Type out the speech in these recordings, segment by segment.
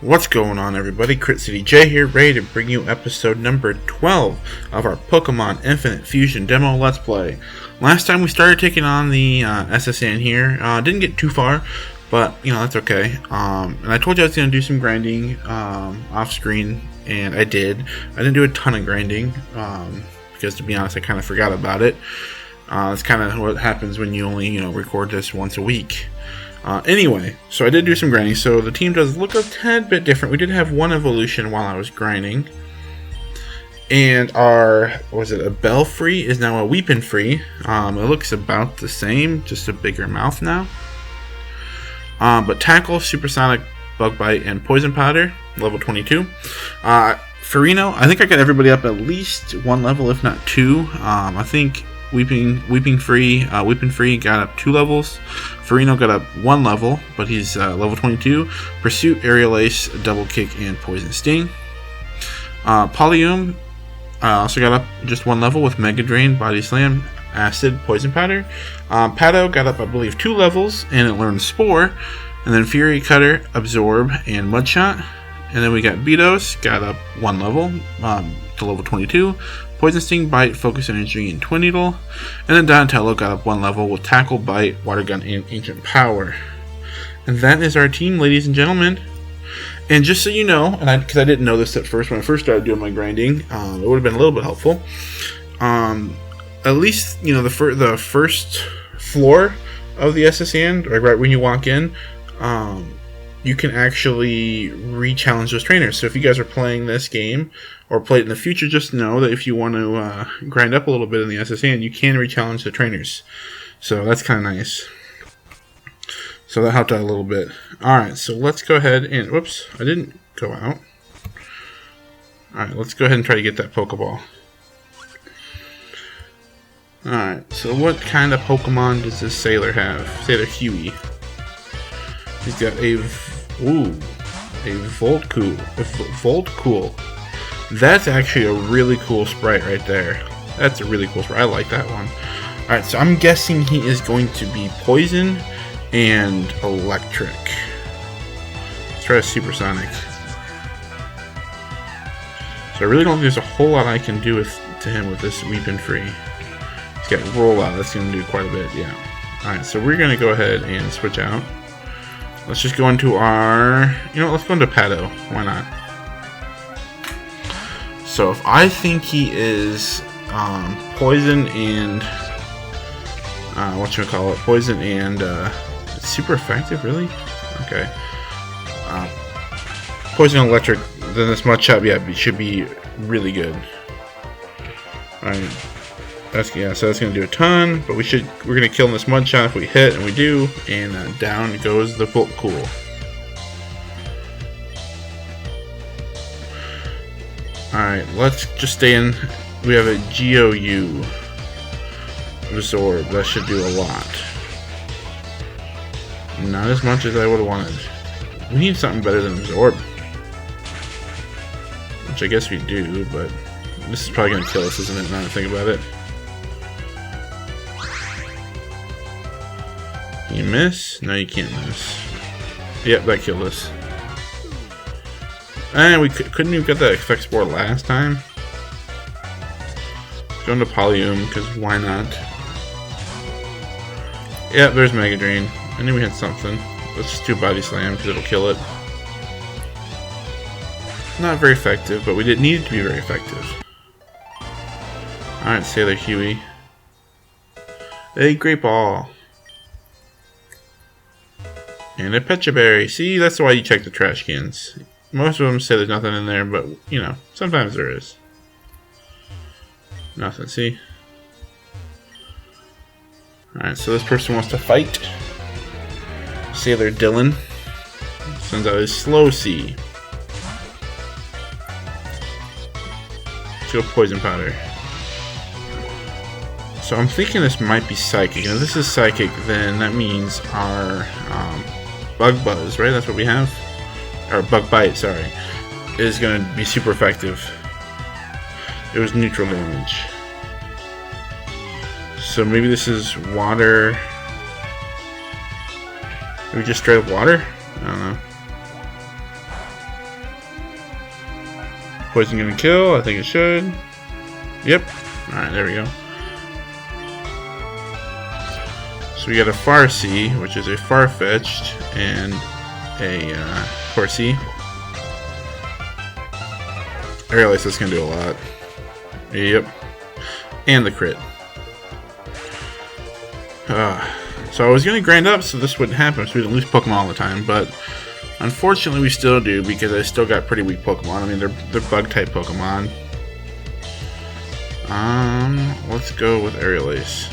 What's going on, everybody? Crit City J here, ready to bring you episode number 12 of our Pokemon Infinite Fusion demo Let's Play. Last time we started taking on the SSN here, didn't get too far, but that's okay. And I told you I was going to do some grinding off screen, and I did. I didn't do a ton of grinding because, to be honest, I kind of forgot about it. It's kind of what happens when you only record this once a week. Anyway, so I did do some grinding, so the team does look a tad bit different. We did have one evolution while I was grinding. And our, a Belfry is now a Weepinfree. It looks about the same, just a bigger mouth now. But Tackle, Supersonic, Bug Bite, and Poison Powder, level 22. Furino, I think I got everybody up at least one level, if not two. I think Weepinfree got up 2 levels. Furino got up 1 level, but he's level 22. Pursuit, Aerial Ace, Double Kick, and Poison Sting. Polyum also got up just 1 level with Mega Drain, Body Slam, Acid, Poison Powder. Pato got up, I believe, 2 levels, and it learned Spore. And then Fury Cutter, Absorb, and Mudshot. And then we got Beatos, got up 1 level to level 22. Poison Sting, Bite, Focus Energy, and Twin Needle. And then Donatello got up 1 level with Tackle, Bite, Water Gun, and Ancient Power. And that is our team, ladies and gentlemen. And just so you know, and because I didn't know this at first when I first started doing my grinding, it would have been a little bit helpful. At least, the first floor of the SSN, like right when you walk in, you can actually re-challenge those trainers. So if you guys are playing this game or play it in the future, just know that if you want to grind up a little bit in the SSN, you can re-challenge the trainers. So that's kind of nice. So that helped out a little bit. Alright, so let's go ahead and... Whoops, I didn't go out. Alright, let's go ahead and try to get that Pokeball. Alright, so what kind of Pokemon does this Sailor have? Sailor Huey. He's got a Voltcool. That's actually a really cool sprite right there. That's a really cool sprite. I like that one. Alright, so I'm guessing he is going to be Poison and Electric. Let's try a Supersonic. So I really don't think there's a whole lot I can do to him with this Weepinfree. He's got Rollout. That's going to do quite a bit, yeah. Alright, so we're going to go ahead and switch out. Let's just go into our... let's go into Pato. Why not? So if I think he is Poison and... Poison and... it's super effective, really? Okay. Poison and Electric, then this Mudshot, yeah, should be really good. Alright. So that's going to do a ton, but we're going to kill this Mudshot if we hit, and we do, and down goes the Voltcool. Alright, let's just stay in. We have a GOU Absorb. That should do a lot. Not as much as I would have wanted. We need something better than Absorb. Which I guess we do, but this is probably going to kill us, isn't it, now that I think about it? Can you miss? No, you can't miss. Yep, that killed us. And we couldn't even get that Effect Spore last time. Go into Polyum, because why not? Yep, there's Mega Drain. I knew we had something. Let's just do Body Slam, because it'll kill it. Not very effective, but we didn't need it to be very effective. Alright, Sailor Huey. A Great Ball. And a Pecha Berry. See, that's why you check the trash cans. Most of them say there's nothing in there, but, sometimes there is. Nothing, see? Alright, so this person wants to fight. Sailor Dylan. Sends out his Slow C. Let's go Poison Powder. So I'm thinking this might be Psychic. And if this is Psychic, then that means our... Bug Buzz, right? That's what we have? Or Bug Bite, sorry. Is going to be super effective. It was neutral damage. So maybe this is water. Maybe just straight up water? I don't know. Poison gonna kill? I think it should. Yep. Alright, there we go. So we got a Farseer, which is a Farfetch'd, and a Corsi. Aerial Ace is gonna do a lot. Yep. And the crit. So I was gonna grind up so this wouldn't happen, so we didn't lose Pokemon all the time, but unfortunately we still do because I still got pretty weak Pokemon. I mean, they're bug type Pokemon. Let's go with Aerial Ace.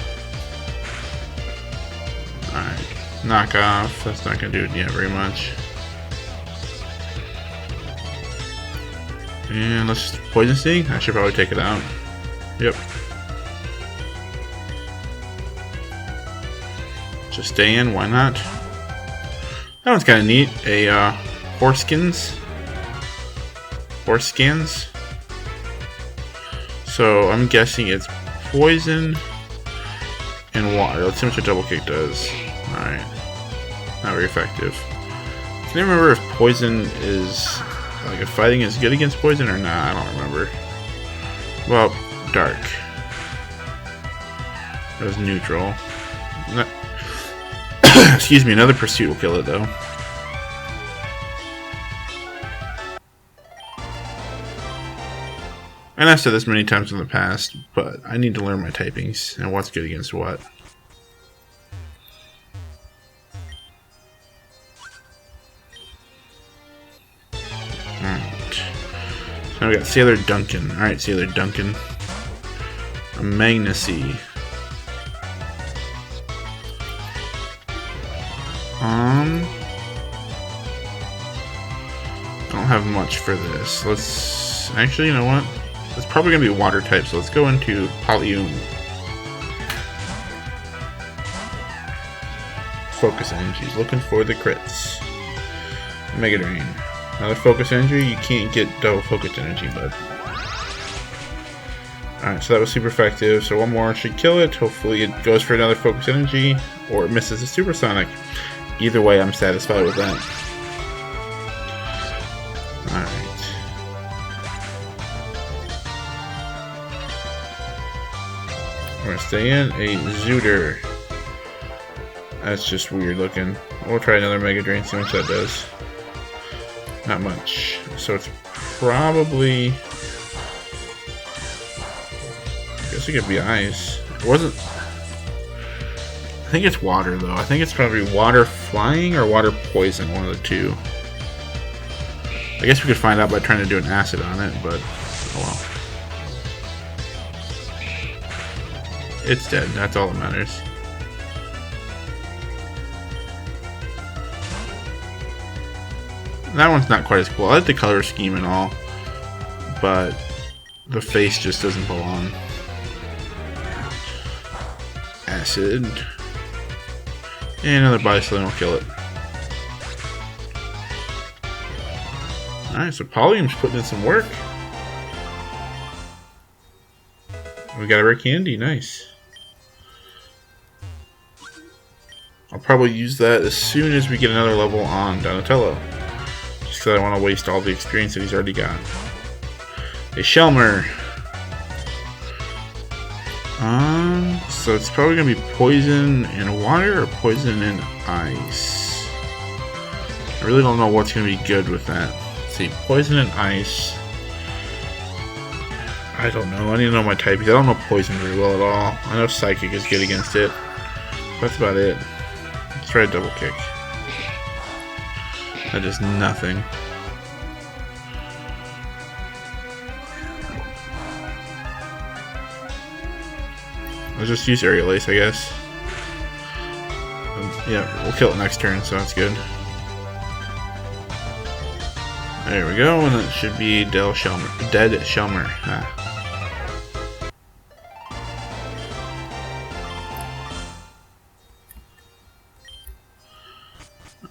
Alright, knockoff. That's not gonna do it yet very much. And let's Poison Sting. I should probably take it out. Yep. Just stay in, why not? That one's kind of neat. A Horskins. So I'm guessing it's poison and water. Let's see what your double kick does. Alright. Not very effective. Can you remember if poison is, like, if fighting is good against poison or not? I don't remember. Well, dark. It was neutral. Excuse me, another pursuit will kill it though. And I've said this many times in the past, but I need to learn my typings and what's good against what. Alright. So now we got Sailor Duncan. Alright, Sailor Duncan. A Magnesy. I don't have much for this. Let's actually, you know what? It's probably gonna be water type, so let's go into Polyum. Focus Energy, looking for the crits. Mega Drain. Another Focus Energy. You can't get double Focus Energy, but alright, so that was super effective. So one more should kill it. Hopefully it goes for another Focus Energy, or it misses a Supersonic. Either way, I'm satisfied with that. Alright. We're gonna stay in a Zooter. That's just weird looking. We'll try another Mega Drain, see how much that does. Not much. So it's probably... I guess it could be ice. It wasn't... I think it's water though. I think it's probably water flying or water poison, one of the two. I guess we could find out by trying to do an acid on it, but oh well. It's dead, that's all that matters. That one's not quite as cool. I like the color scheme and all, but the face just doesn't belong. Acid. And another Body Slam will kill it. Alright, so Polyum's putting in some work. We got a rare candy, nice. I'll probably use that as soon as we get another level on Donatello. Just because I don't want to waste all the experience that he's already got. A Shelmer. So it's probably going to be poison and water or poison and ice. I really don't know what's going to be good with that. Let's see, poison and ice. I don't know. I need to know my typings. I don't know poison very well at all. I know psychic is good against it. That's about it. Let's try a double kick. That does nothing. I'll just use Aerial Ace, I guess. Yeah, we'll kill it next turn, so that's good. There we go, and it should be Dead Shelmer.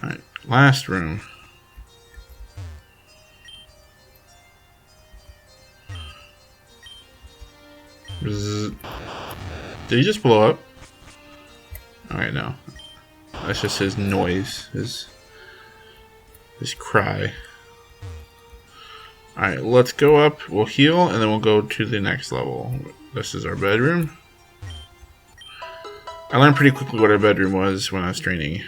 Alright, last room. Bzz. Did he just blow up? Alright, no. That's just his noise, his cry. Alright, let's go up. We'll heal, and then we'll go to the next level. This is our bedroom. I learned pretty quickly what our bedroom was when I was training.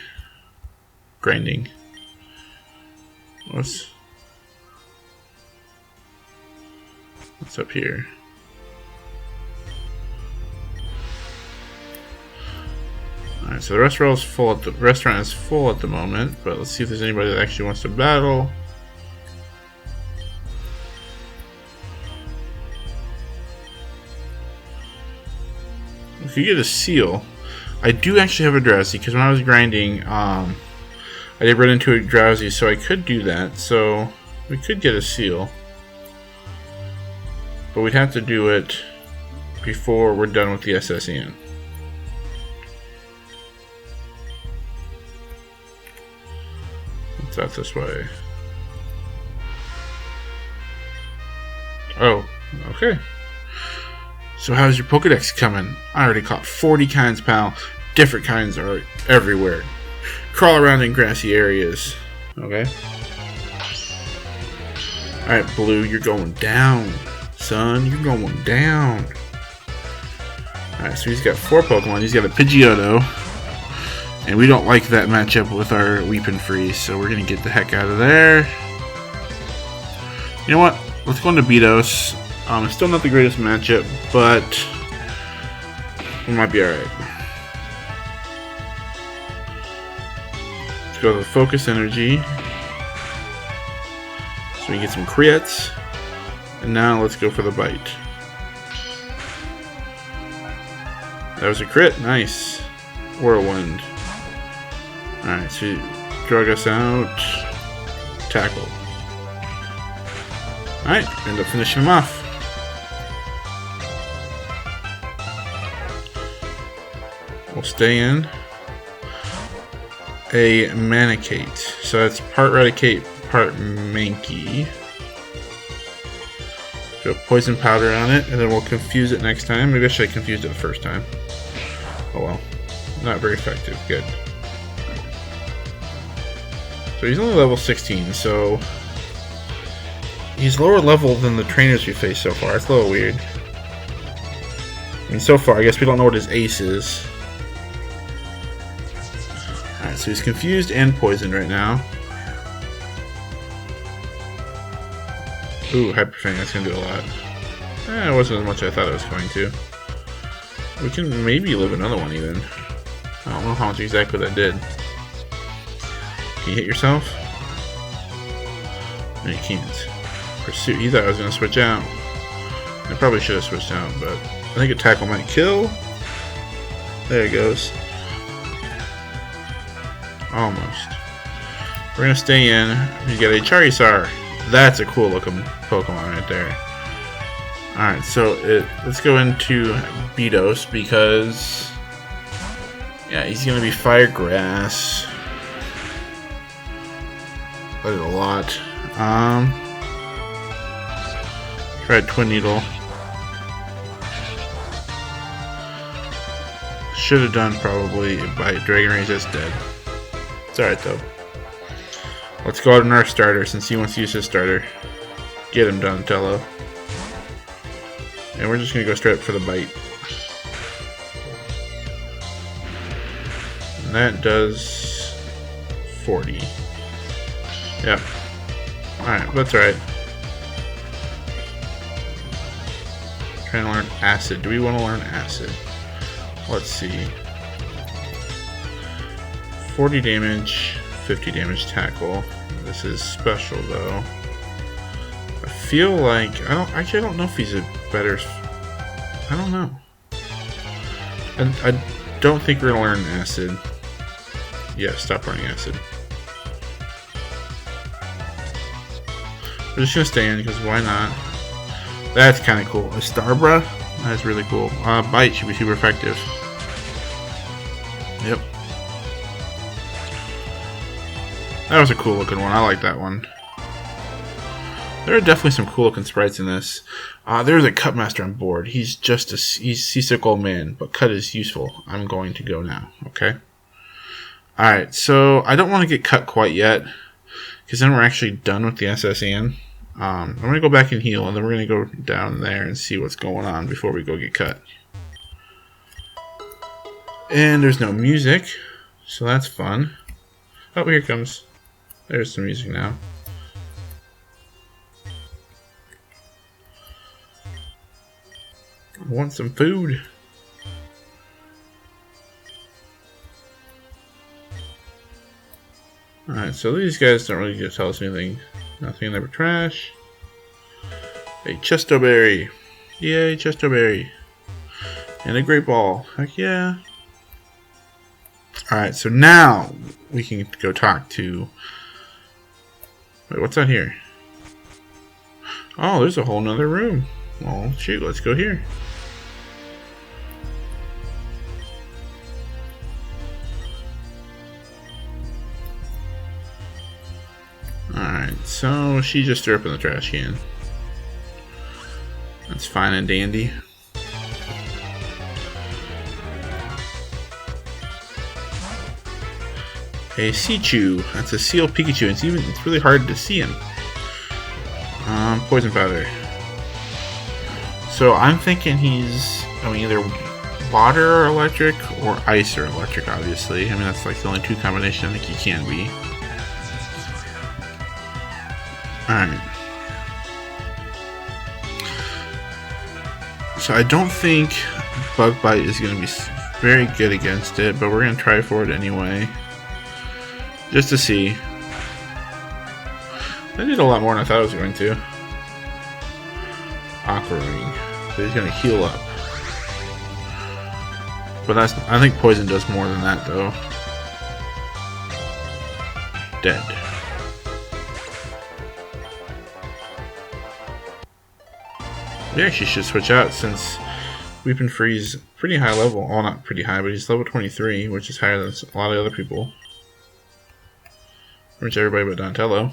Grinding. What's up here? Alright, so the restaurant is full at the moment, but let's see if there's anybody that actually wants to battle. We could get a seal. I do actually have a drowsy, because when I was grinding, I did run into a drowsy, so I could do that. So we could get a seal, but we'd have to do it before we're done with the SSN. It's out this way. Oh, okay. So how's your Pokedex coming? I already caught 40 kinds, pal. Different kinds are everywhere. Crawl around in grassy areas. Okay. Alright, Blue, you're going down. Son, you're going down. Alright, so he's got 4 Pokemon. He's got a Pidgeotto. And we don't like that matchup with our Weeping Freeze, so we're going to get the heck out of there. You know what? Let's go into Beatos. It's still not the greatest matchup, but we might be alright. Let's go to the Focus Energy, so we can get some crits. And now let's go for the Bite. That was a crit. Nice. Whirlwind. Alright, so drug us out. Tackle. Alright, end up finishing him off. We'll stay in. A Manecate. So that's part Raticate, part Mankey. Go poison powder on it, and then we'll confuse it next time. Maybe I should have confused it the first time. Oh well. Not very effective. Good. So he's only level 16, so he's lower level than the trainers we faced so far. It's a little weird. I mean, so far, I guess we don't know what his ace is. Alright, so he's confused and poisoned right now. Ooh, Hyper Fang, that's gonna do a lot. It wasn't as much as I thought it was going to. We can maybe live another one even. I don't know how much exactly that did. Can you hit yourself? No, you can't. Pursuit. He thought I was going to switch out. I probably should have switched out, but I think a tackle might kill. There it goes. Almost. We're going to stay in. You get a Charizard. That's a cool looking Pokemon right there. Alright, so let's go into Beatos because yeah, he's going to be Fire Grass. That is a lot. Try Twin Needle. Should have done probably by Dragon Rage. That's dead. It's alright though. Let's go out on our starter since he wants to use his starter. Get him, Donatello. And we're just gonna go straight up for the Bite. And that does 40. Yep. Alright, that's alright. Trying to learn Acid. Do we want to learn Acid? Let's see. 40 damage, 50 damage tackle. This is special though. I feel like I don't know if he's a better. I don't know. I don't think we're gonna learn Acid. Yeah, stop learning Acid. We're just gonna stay in because why not? That's kind of cool. A Starbra? That's really cool. Bite should be super effective. Yep. That was a cool looking one. I like that one. There are definitely some cool looking sprites in this. There's a Cut Master on board. He's just he's seasick old man, but Cut is useful. I'm going to go now. Okay. Alright, so I don't want to get Cut quite yet, because then we're actually done with the SSN. I'm going to go back and heal, and then we're going to go down there and see what's going on before we go get cut. And there's no music, so that's fun. Oh, here it comes. There's some music now. I want some food. Alright, so these guys don't really tell us anything. Nothing in there but trash. A Chestoberry. Yay, Chestoberry. And a Great Ball. Heck yeah. Alright, so now we can go talk to... Wait, what's out here? Oh, there's a whole nother room. Well, shoot, let's go here. Alright, so she just threw up in the trash can. That's fine and dandy. A Seachew. That's a Seal Pikachu. It's really hard to see him. Poison powder. So I'm thinking he's either water or electric or ice or electric, obviously. I mean, that's like the only two combinations I think he can be. Alright. So I don't think Bug Bite is going to be very good against it, but we're going to try for it anyway. Just to see. I did a lot more than I thought I was going to. Aqua Ring. So he's going to heal up. But I think Poison does more than that, though. Dead. We actually should switch out since Weeping Freeze pretty high level. Well, not pretty high, but he's level 23, which is higher than a lot of other people. Pretty much everybody but Donatello.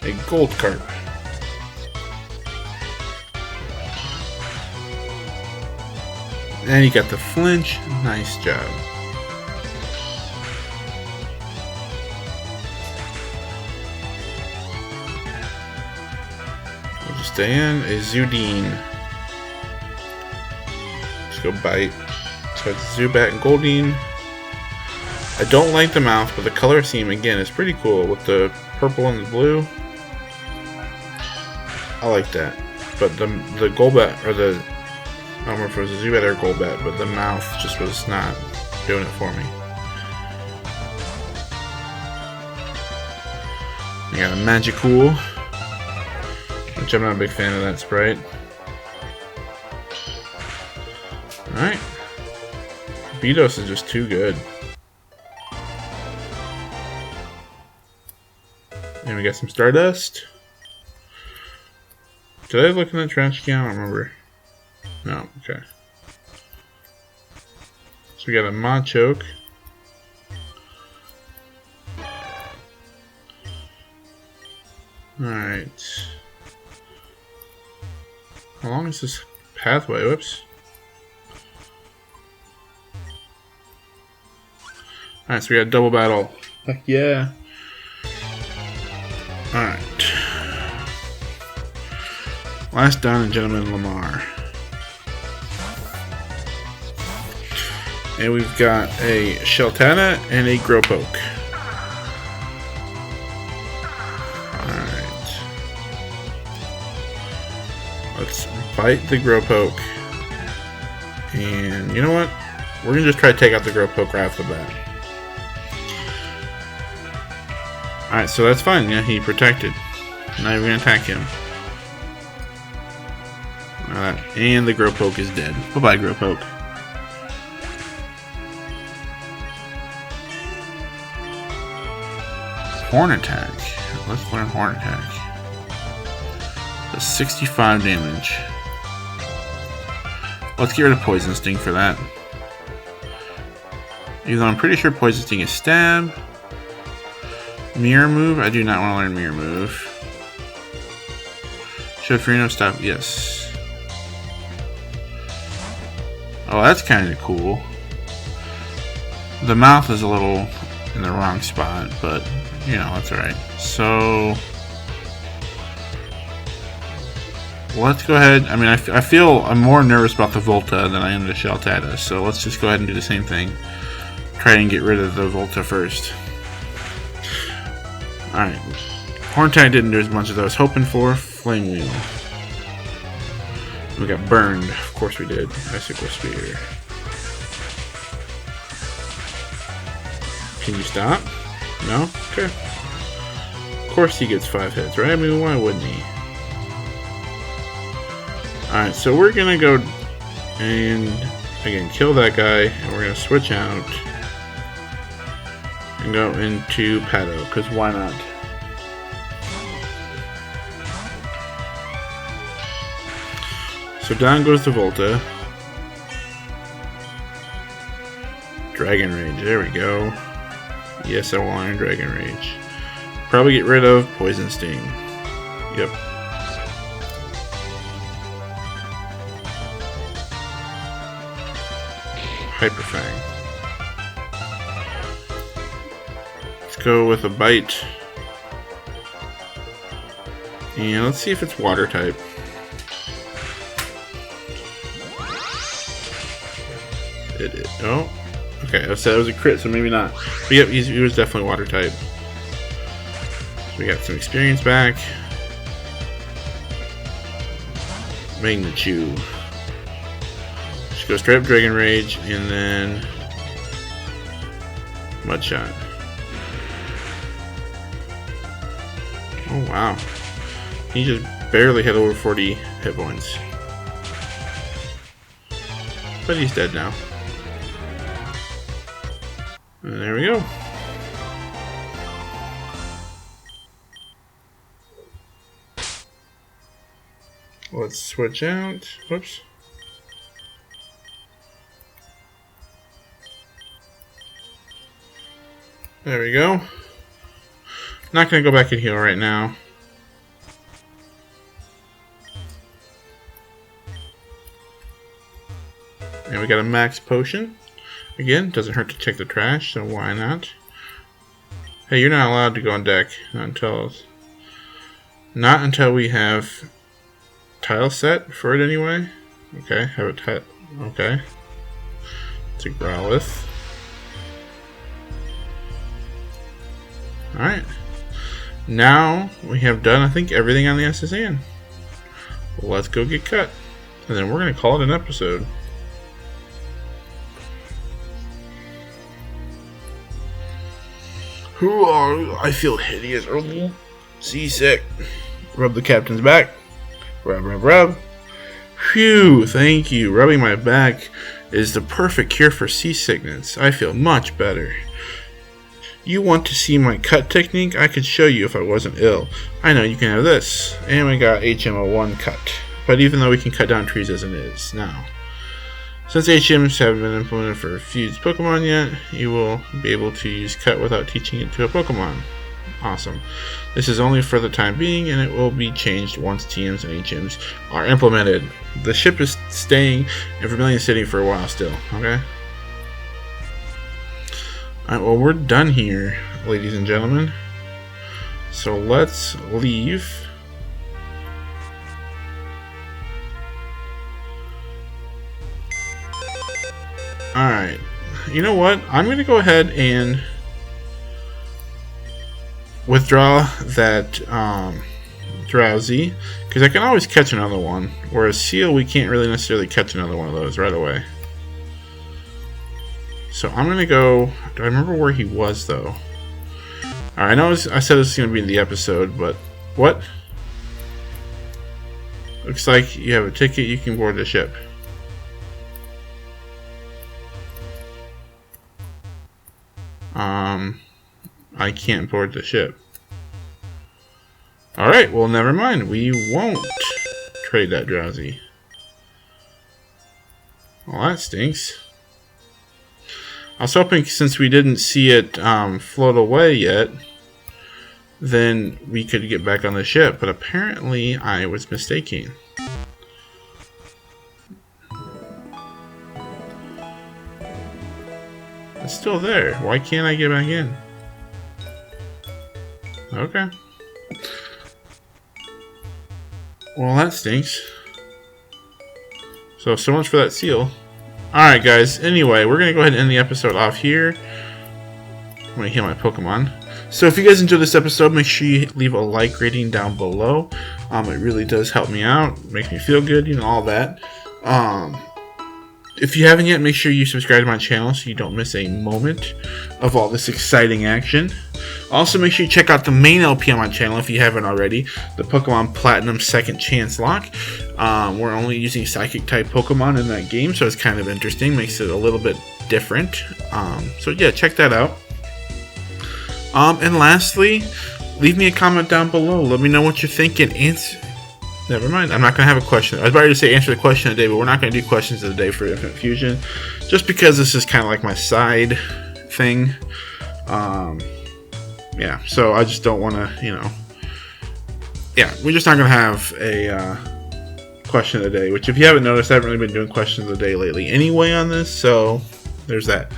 A Goldcarp. And you got the flinch. Nice job. We'll just stay in. A Zoodine. Let's go bite. So it's Zubat and Goldeen. I don't like the mouth, but the color scheme again is pretty cool with the purple and the blue. I like that. But the Golbat, or the, I don't remember if it was a Zubat or Golbat, but the mouth just was not doing it for me. I got a Magicool, which I'm not a big fan of that sprite. Alright. Beedose is just too good. And we got some Stardust. Did I look in the trash can? I don't remember. No, okay. So we got a Machoke. Alright. How long is this pathway? Whoops. Alright, so we got double battle. Heck yeah. Alright. Last down and Gentleman Lamar. And we've got a Sheltana and a Growpoke. Alright. Let's bite the Growpoke. And you know what? We're going to just try to take out the Growpoke right off the bat. Alright, so that's fine. Yeah, he protected. Now we're going to attack him. Alright, and the Growpoke is dead. Bye-bye, Growpoke. Horn Attack. Let's learn Horn Attack. Does 65 damage. Let's get rid of Poison Sting for that. Even though I'm pretty sure Poison Sting is Stab. Mirror Move? I do not want to learn Mirror Move. Should Furino stop? Yes. Oh, that's kind of cool. The mouth is a little in the wrong spot, but you know, that's alright. So let's go ahead. I mean, I feel I'm more nervous about the Volta than I am the Sheltada, so let's just go ahead and do the same thing. Try and get rid of the Volta first. Alright. Horntide didn't do as much as I was hoping for. Flame Wheel. We got burned. Of course we did. Icicle Spear. Can you stop? No? Okay. Of course he gets 5 hits, right? I mean, why wouldn't he? Alright, so we're gonna go and, again, kill that guy, and we're gonna switch out and go into Pato, because why not? So down goes the Volta. Dragon Rage, there we go. Yes, I will Iron Dragon Rage. Probably get rid of Poison Sting. Yep. Hyper Fang. Let's go with a Bite. And let's see if it's Water type. It is. Oh. Okay, I said it was a crit, so maybe not. But yep, he was definitely Water type. So we got some experience back. Magnechew. Just go straight up Dragon Rage and then Mudshot. Oh wow. He just barely had over 40 hit points. But he's dead now. And there we go. Let's switch out. Whoops. There we go. Not going to go back and heal right now. And we got a max potion. Again, doesn't hurt to check the trash, so why not? Hey, you're not allowed to go on deck. Not until we have tile set for it anyway. Okay, have a tile. Okay. It's a Growlithe. Alright. Now we have done, I think, everything on the SSN. Let's go get cut. And then we're going to call it an episode. I feel hideous. Seasick. Rub the captain's back. Rub, rub, rub. Phew, thank you. Rubbing my back is the perfect cure for seasickness. I feel much better. You want to see my cut technique? I could show you if I wasn't ill. I know, you can have this. And we got HM01 cut. But even though we can cut down trees as it is now. Since HMs haven't been implemented for fused Pokemon yet, you will be able to use cut without teaching it to a Pokemon. Awesome. This is only for the time being, and it will be changed once TMs and HMs are implemented. The ship is staying in Vermilion City for a while still, okay? Alright, well, we're done here, ladies and gentlemen. So let's leave. Alright, you know what? I'm going to go ahead and withdraw that Drowsy, because I can always catch another one, whereas Seal, we can't really necessarily catch another one of those right away. So I'm going to go... Do I remember where he was, though? Alright, I know I said this was going to be in the episode, but... What? Looks like you have a ticket, you can board the ship. I can't board the ship. Alright, well, never mind. We won't trade that Drowsy. Well, that stinks. I was hoping, since we didn't see it float away yet, then we could get back on the ship, but apparently I was mistaken. It's still there. Why can't I get back in? Okay. Well, that stinks. So much for that seal. Alright, guys. Anyway, we're going to go ahead and end the episode off here. I'm going to heal my Pokemon. So if you guys enjoyed this episode, make sure you leave a like rating down below. It really does help me out. Makes me feel good, you know, all that. If you haven't yet, make sure you subscribe to my channel so you don't miss a moment of all this exciting action. Also, make sure you check out the main LP on my channel if you haven't already, the Pokemon Platinum Second Chance Lock. We're only using Psychic-type Pokemon in that game, so it's kind of interesting. Makes it a little bit different. So yeah, check that out. And lastly, leave me a comment down below. Let me know what you're thinking. Never mind. I'm not going to have a question. I was about to say answer the question of the day, but we're not going to do questions of the day for Infinite Fusion. Just because this is kind of like my side thing. Yeah, so I just don't want to, you know. Yeah, we're just not going to have a question of the day. Which, if you haven't noticed, I haven't really been doing questions of the day lately anyway on this. So, there's that.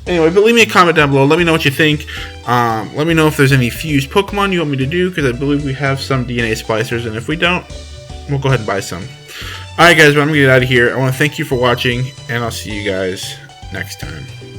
Anyway, but leave me a comment down below. Let me know what you think. Let me know if there's any fused Pokemon you want me to do, because I believe we have some DNA splicers, and if we don't, we'll go ahead and buy some. Alright guys, but I'm going to get out of here. I want to thank you for watching, and I'll see you guys next time.